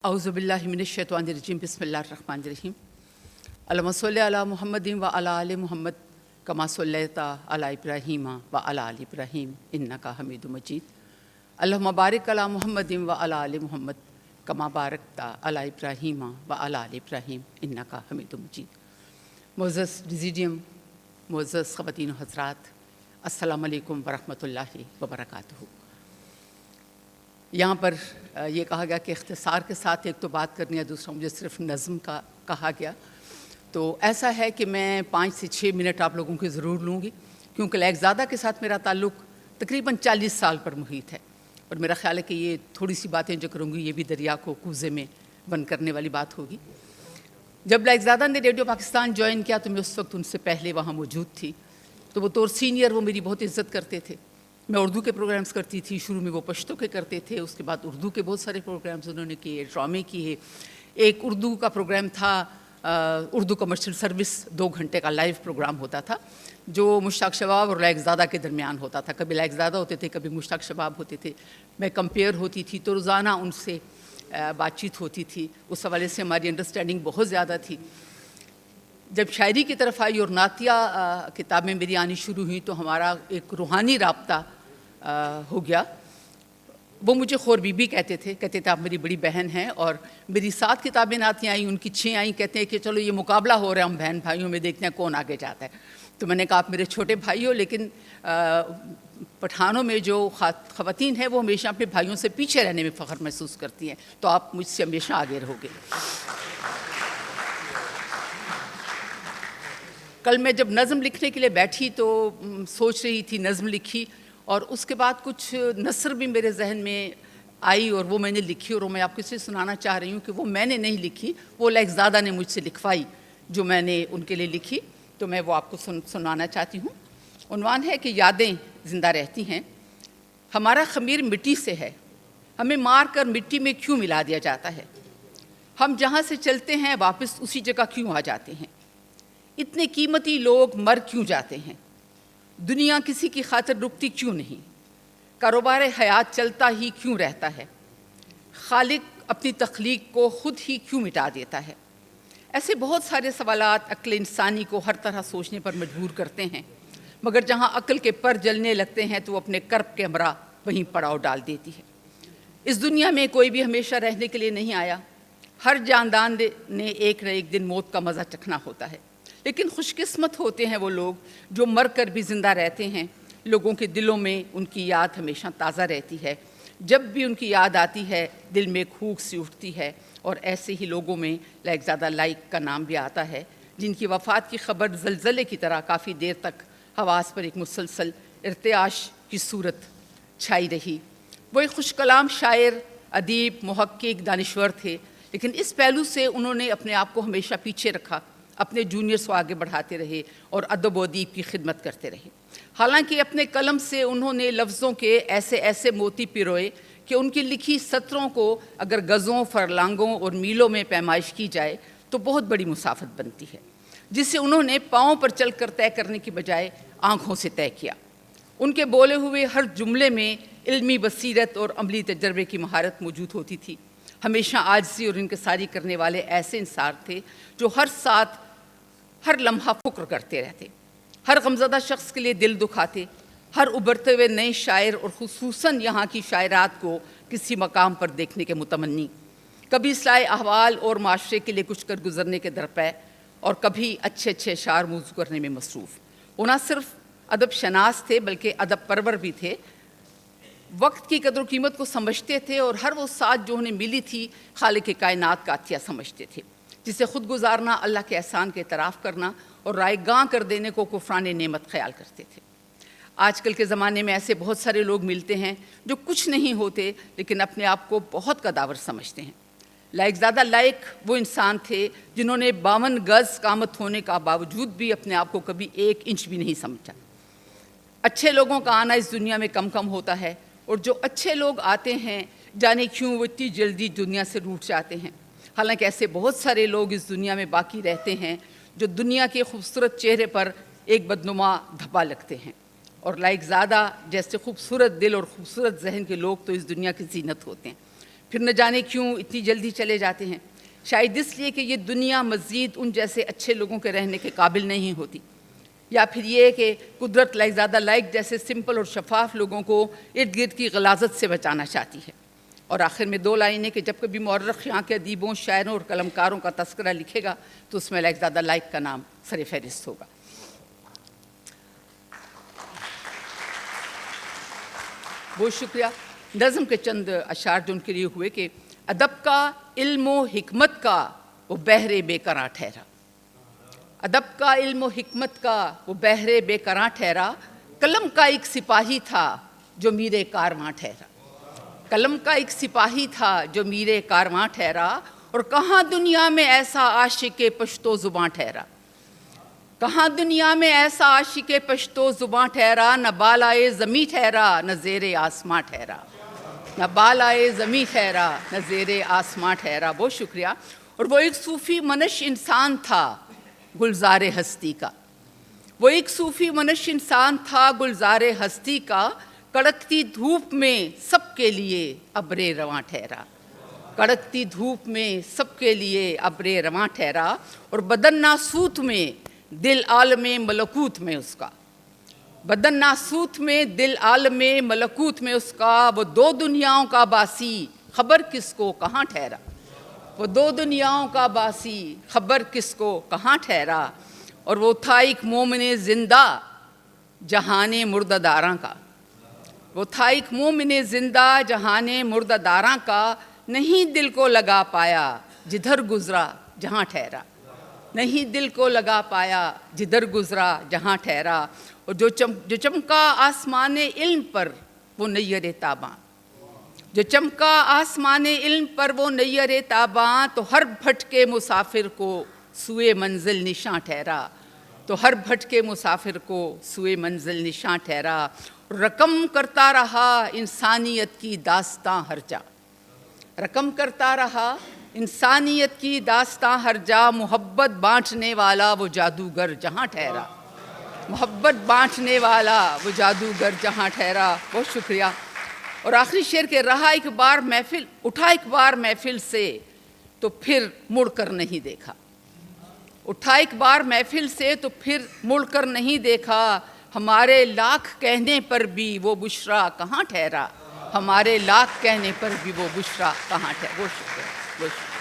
अऊज़ु बिल्लाहि मिनश्शैतानिर्रजीम बिस्मिल्लाहिर्रहमानिर्रहीम अल्लाहुम्मा सल्लि अला मुहम्मदिन व अला आलि मुहम्मद कमा सल्लैता अला इब्राहीम व अला आलि इब्राहीम इन्नका हमीदुम मजीद अल्लाहुम्मा बारिक अला मुहम्मदिन व अला आलि मुहम्मद कमा बारकता अला इब्राहीम व अला आलि इब्राहीम इन्नका हमीदुम मजीद। मोअज़्ज़ज़ प्रेसिडियम, मोअज़्ज़ज़ ख़वातीन व हज़रात, अस्सलामु अलैकुम व रहमतुल्लाहि व बरकातुहू। यहाँ पर ये कहा गया कि इख्तिसार के साथ एक तो बात करनी है, दूसरा मुझे सिर्फ नज़म का कहा गया। तो ऐसा है कि मैं 5 से 6 मिनट आप लोगों के ज़रूर लूँगी, क्योंकि लैकज़ादा के साथ मेरा ताल्लुक़ तकरीबन 40 साल पर मुहित है और मेरा ख़्याल है कि ये थोड़ी सी बातें जो करूँगी ये भी दरिया को कूज़े में बंद करने वाली बात होगी। जब लैकज़ादा ने रेडियो पाकिस्तान ज्वाइन किया तो मैं उस वक्त उनसे पहले वहाँ मौजूद थी। तो वो तौर सीनियर वो मेरी बहुत इज़्ज़त करते थे। मैं उर्दू के प्रोग्राम्स करती थी, शुरू में वो पश्तो के करते थे, उसके बाद उर्दू के बहुत सारे प्रोग्राम्स उन्होंने किए, ड्रामे किए। एक उर्दू का प्रोग्राम था, उर्दू कमर्शियल सर्विस, 2 घंटे का लाइव प्रोग्राम होता था जो मुश्ताक शबाब और लैकज़ादा के दरमियान होता था। कभी लैकज़ादा होते थे, कभी मुश्ताक शबाब होते थे। मैं कंपेयर होती थी तो रोज़ाना उनसे बातचीत होती थी। उस हवाले से हमारी अंडरस्टैंडिंग बहुत ज़्यादा थी। जब शायरी की तरफ आई और नातिया किताबें मेरी आनी शुरू हुई तो हमारा एक रूहानी राब्ता हो गया। वो मुझे खोर बीबी कहते थे आप मेरी बड़ी बहन हैं। और मेरी 7 किताबें नातियाँ आई, उनकी 6 आई। कहते हैं कि चलो ये मुकाबला हो रहा है हम बहन भाइयों में, देखते हैं कौन आगे जाता है। तो मैंने कहा आप मेरे छोटे भाई हो, लेकिन पठानों में जो ख़वातीन हैं वो हमेशा अपने भाइयों से पीछे रहने में फ़ख्र महसूस करती हैं, तो आप मुझसे हमेशा आगे रहोगे। कल मैं जब नज़म लिखने के लिए बैठी तो सोच रही थी, नज़म लिखी और उसके बाद कुछ नसर भी मेरे जहन में आई और वो मैंने लिखी और मैं आपको इसलिए सुनाना चाह रही हूँ कि वो मैंने नहीं लिखी, वो लैकज़ादा ने मुझसे लिखवाई जो मैंने उनके लिए लिखी। तो मैं वो आपको सुनाना चाहती हूँ। उन्वान है कि यादें ज़िंदा रहती हैं, हमारा ख़मीर मिट्टी से है, हमें मार कर मिट्टी में क्यों मिला दिया जाता है, हम जहाँ से चलते हैं वापस उसी जगह क्यों आ जाते हैं, इतने कीमती लोग मर क्यों जाते हैं, दुनिया किसी की खातिर रुकती क्यों नहीं, कारोबार हयात चलता ही क्यों रहता है, खालिक अपनी तख्लीक को ख़ुद ही क्यों मिटा देता है। ऐसे बहुत सारे सवालात अक्ल इंसानी को हर तरह सोचने पर मजबूर करते हैं, मगर जहाँ अक्ल के पर जलने लगते हैं तो अपने कर्ब के हमरा वहीं पड़ाव डाल देती है। इस दुनिया में कोई भी हमेशा रहने के लिए नहीं आया, हर जानदान ने एक न एक दिन मौत का मज़ा चखना होता है। लेकिन खुशकिस्मत होते हैं वो लोग जो मर कर भी ज़िंदा रहते हैं, लोगों के दिलों में उनकी याद हमेशा ताज़ा रहती है। जब भी उनकी याद आती है दिल में खूक सी उठती है। और ऐसे ही लोगों में लैकज़ादा लाइक का नाम भी आता है, जिनकी वफ़ात की ख़बर ज़लज़ले की तरह काफ़ी देर तक हवास पर एक मुसलसल इर्तियाश की सूरत छाई रही। वो एक खुश कलाम शायर, अदीब, मुहक्किक, दानिश्वर थे, लेकिन इस पहलू से उन्होंने अपने आप को हमेशा पीछे रखा, अपने जूनियर्स को आगे बढ़ाते रहे और अदब व अदीब की खिदमत करते रहे। हालांकि अपने कलम से उन्होंने लफ्ज़ों के ऐसे ऐसे मोती पिरोए कि उनकी लिखी सत्रों को अगर गज़ों, फरलांगों और मीलों में पैमाइश की जाए तो बहुत बड़ी मुसाफत बनती है, जिसे उन्होंने पाँव पर चल कर तय करने की बजाय आँखों से तय किया। उनके बोले हुए हर जुमले में इल्मी बसीरत और अमली तजर्बे की महारत मौजूद होती थी। हमेशा आजिज़ी और इनकिसारी करने वाले ऐसे इंसान थे जो हर लम्हा फ़ुक्र करते रहते, हर गमज़दा शख्स के लिए दिल दुखाते, हर उभरते हुए नए शायर और ख़ुसूसन यहाँ की शायरात को किसी मकाम पर देखने के मुतमन्नी, कभी इस्लाह अहवाल और माशरे के लिए कुछ कर गुज़रने के दरपे और कभी अच्छे अच्छे अशार मौज़ू करने में मसरूफ़। वो न सिर्फ अदब शनास थे बल्कि अदब परवर भी थे। वक्त की कदर कीमत को समझते थे और हर वो साथ जो उन्हें मिली थी खालिक कायनात का अतिया समझते थे, जिसे ख़ुद गुजारना, अल्लाह के एहसान के इतराफ़ करना और रायगां कर देने को कुफ़रान नेमत ख्याल करते थे। आजकल के ज़माने में ऐसे बहुत सारे लोग मिलते हैं जो कुछ नहीं होते लेकिन अपने आप को बहुत कदावर समझते हैं। लैकज़ादा लाइक वो इंसान थे जिन्होंने 52 गज़ कामत होने का बावजूद भी अपने आप को कभी 1 इंच भी नहीं समझा। अच्छे लोगों का आना इस दुनिया में कम कम होता है और जो अच्छे लोग आते हैं जाने क्यों वो इतनी जल्दी दुनिया से रूठ जाते हैं। हालांकि ऐसे बहुत सारे लोग इस दुनिया में बाकी रहते हैं जो दुनिया के खूबसूरत चेहरे पर एक बदनुमा धब्बा लगते हैं। और लैकज़ादा जैसे खूबसूरत दिल और खूबसूरत जहन के लोग तो इस दुनिया की ज़ीनत होते हैं। پھر نہ جانے کیوں اتنی جلدی چلے جاتے ہیں، شاید اس لیے کہ یہ دنیا مزید ان جیسے اچھے لوگوں کے رہنے کے قابل نہیں ہوتی، یا پھر یہ کہ قدرت لائقزادہ لائق جیسے سمپل اور شفاف لوگوں کو ارد گرد کی غلاظت سے بچانا چاہتی ہے۔ اور آخر میں 2 لائنیں کہ جب کبھی مورخ یہاں کے ادیبوں، شاعروں اور قلمکاروں کا تذکرہ لکھے گا تو اس میں لائقزادہ لائق کا نام سر فہرست ہوگا۔ بہت شکریہ۔ نظم کے چند اشعار جو ان کے لیے ہوئے کہ ادب کا علم و حکمت کا وہ بحر بے کراں ٹھہرا، ادب کا علم و حکمت کا وہ بحر بے کراں ٹھہرا، قلم کا ایک سپاہی تھا جو میر کارواں ٹھہرا، قلم کا ایک سپاہی تھا جو میر کارواں ٹھہرا، اور کہاں دنیا میں ایسا عاشق پشتو زباں ٹھہرا، کہاں دنیا میں ایسا عاشق پشتو زباں ٹھہرا، نہ بالائے زمیں ٹھہرا نہ زیر آسماں ٹھہرا، نہ بالائے زمیں ٹھہرا نہ زیر آسماں ٹھہرا۔ بہت شکریہ۔ اور وہ ایک صوفی منش انسان تھا گلزار ہستی کا، وہ ایک صوفی منش انسان تھا گلزار ہستی کا، کڑکتی دھوپ میں سب کے لیے ابر رواں ٹھہرا، کڑکتی دھوپ میں سب کے لیے ابر رواں ٹھہرا، اور بدن ناسوت میں دل عالم ملکوت میں اس کا، بدن ناسوت میں دل عالم ملکوت میں اس کا، وہ 2 دنیاؤں کا باسی خبر کس کو کہاں ٹھہرا، وہ 2 دنیاؤں کا باسی خبر کس کو کہاں ٹھہرا، اور وہ تھا ایک مومن زندہ جہان مردہ داراں کا، وہ تھا ایک مومن زندہ جہان مردہ داراں کا، نہیں دل کو لگا پایا جدھر گزرا جہاں ٹھہرا، نہیں دل کو لگا پایا جدھر گزرا جہاں ٹھہرا، اور جو چمکا آسمان علم پر وہ نیر تاباں، جو چمکا آسمان علم پر وہ نیر تاباں، تو ہر بھٹکے مسافر کو سوئے منزل نشاں ٹھہرا، تو ہر بھٹکے مسافر کو سوئے منزل نشاں ٹھہرا، رقم کرتا رہا انسانیت کی داستاں ہر جا، رقم کرتا رہا انسانیت کی داستاں ہر جا، محبت بانٹنے والا وہ جادوگر جہاں ٹھہرا، محبت بانٹنے والا وہ جادوگر جہاں ٹھہرا۔ بہت شکریہ۔ اور آخری شعر کہ رہا ایک بار محفل، اٹھا ایک بار محفل سے تو پھر مڑ کر نہیں دیکھا، اٹھا ایک بار محفل سے تو پھر مڑ کر نہیں دیکھا، ہمارے لاکھ کہنے پر بھی وہ بشرا کہاں ٹھہرا، ہمارے لاکھ کہنے پر بھی وہ بشرا کہاں ٹھہرا۔ بہت شکریہ، بہت شکریہ۔